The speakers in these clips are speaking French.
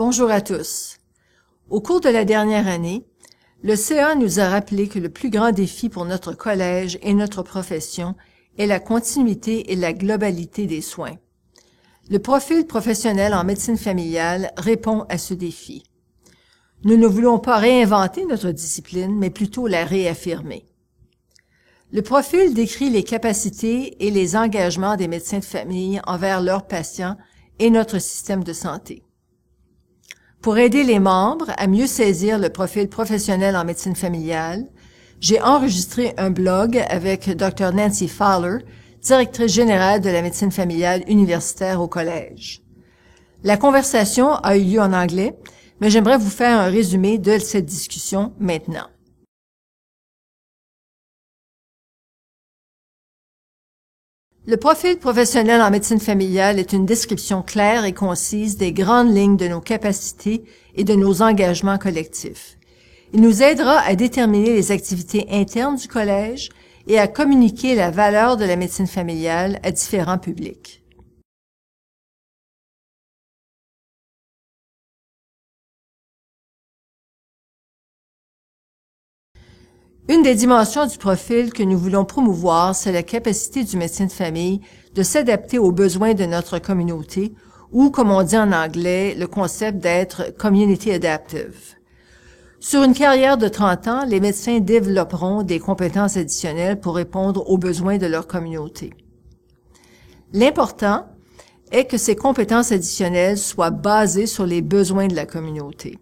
Bonjour à tous. Au cours de la dernière année, le CA nous a rappelé que le plus grand défi pour notre collège et notre profession est la continuité et la globalité des soins. Le profil professionnel en médecine familiale répond à ce défi. Nous ne voulons pas réinventer notre discipline, mais plutôt la réaffirmer. Le profil décrit les capacités et les engagements des médecins de famille envers leurs patients et notre système de santé. Pour aider les membres à mieux saisir le profil professionnel en médecine familiale, j'ai enregistré un blog avec Dr. Nancy Fowler, directrice générale de la médecine familiale universitaire au collège. La conversation a eu lieu en anglais, mais j'aimerais vous faire un résumé de cette discussion maintenant. Le profil professionnel en médecine familiale est une description claire et concise des grandes lignes de nos capacités et de nos engagements collectifs. Il nous aidera à déterminer les activités internes du collège et à communiquer la valeur de la médecine familiale à différents publics. Une des dimensions du profil que nous voulons promouvoir, c'est la capacité du médecin de famille de s'adapter aux besoins de notre communauté ou, comme on dit en anglais, le concept d'être community adaptive. Sur une carrière de 30 ans, les médecins développeront des compétences additionnelles pour répondre aux besoins de leur communauté. L'important est que ces compétences additionnelles soient basées sur les besoins de la communauté.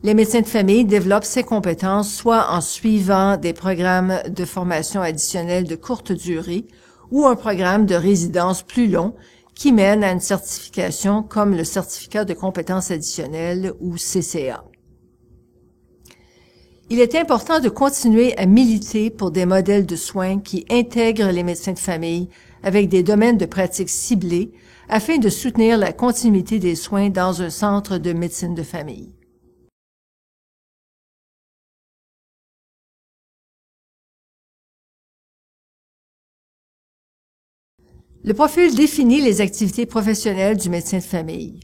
Les médecins de famille développent ces compétences soit en suivant des programmes de formation additionnelle de courte durée ou un programme de résidence plus long qui mène à une certification comme le certificat de compétences additionnelles ou CCA. Il est important de continuer à militer pour des modèles de soins qui intègrent les médecins de famille avec des domaines de pratique ciblés afin de soutenir la continuité des soins dans un centre de médecine de famille. Le profil définit les activités professionnelles du médecin de famille.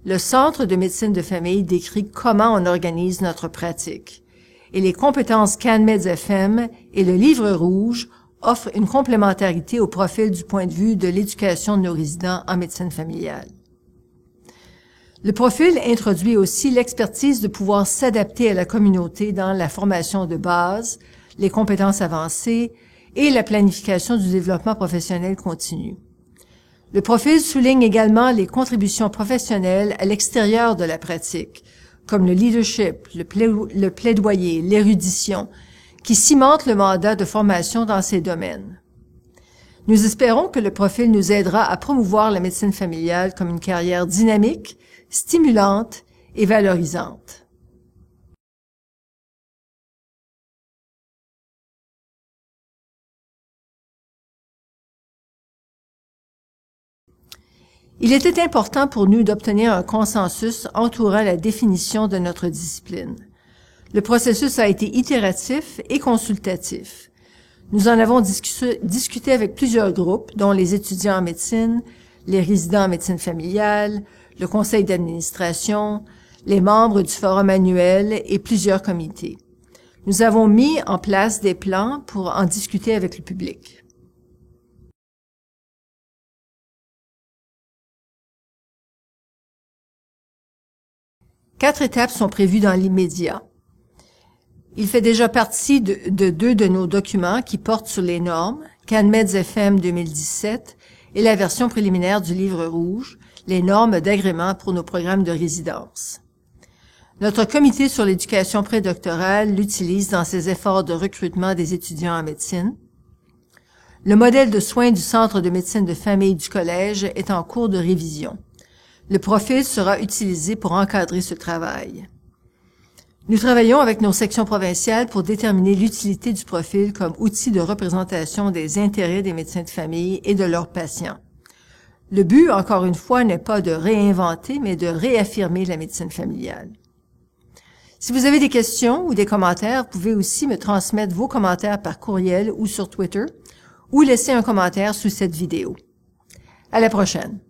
Le centre de médecine de famille décrit comment on organise notre pratique. Et les compétences CanMeds-FM et le livre rouge offrent une complémentarité au profil du point de vue de l'éducation de nos résidents en médecine familiale. Le profil introduit aussi l'expertise de pouvoir s'adapter à la communauté dans la formation de base, les compétences avancées et la planification du développement professionnel continu. Le profil souligne également les contributions professionnelles à l'extérieur de la pratique, comme le leadership, le plaidoyer, l'érudition, qui cimentent le mandat de formation dans ces domaines. Nous espérons que le profil nous aidera à promouvoir la médecine familiale comme une carrière dynamique, stimulante et valorisante. Il était important pour nous d'obtenir un consensus entourant la définition de notre discipline. Le processus a été itératif et consultatif. Nous en avons discuté avec plusieurs groupes, dont les étudiants en médecine, les résidents en médecine familiale, le conseil d'administration, les membres du forum annuel et plusieurs comités. Nous avons mis en place des plans pour en discuter avec le public. 4 étapes sont prévues dans l'immédiat. Il fait déjà partie de 2 de nos documents qui portent sur les normes, CanMeds-FM 2017 et la version préliminaire du livre rouge, les normes d'agrément pour nos programmes de résidence. Notre comité sur l'éducation prédoctorale l'utilise dans ses efforts de recrutement des étudiants en médecine. Le modèle de soins du Centre de médecine de famille du collège est en cours de révision. Le profil sera utilisé pour encadrer ce travail. Nous travaillons avec nos sections provinciales pour déterminer l'utilité du profil comme outil de représentation des intérêts des médecins de famille et de leurs patients. Le but, encore une fois, n'est pas de réinventer, mais de réaffirmer la médecine familiale. Si vous avez des questions ou des commentaires, vous pouvez aussi me transmettre vos commentaires par courriel ou sur Twitter, ou laisser un commentaire sous cette vidéo. À la prochaine!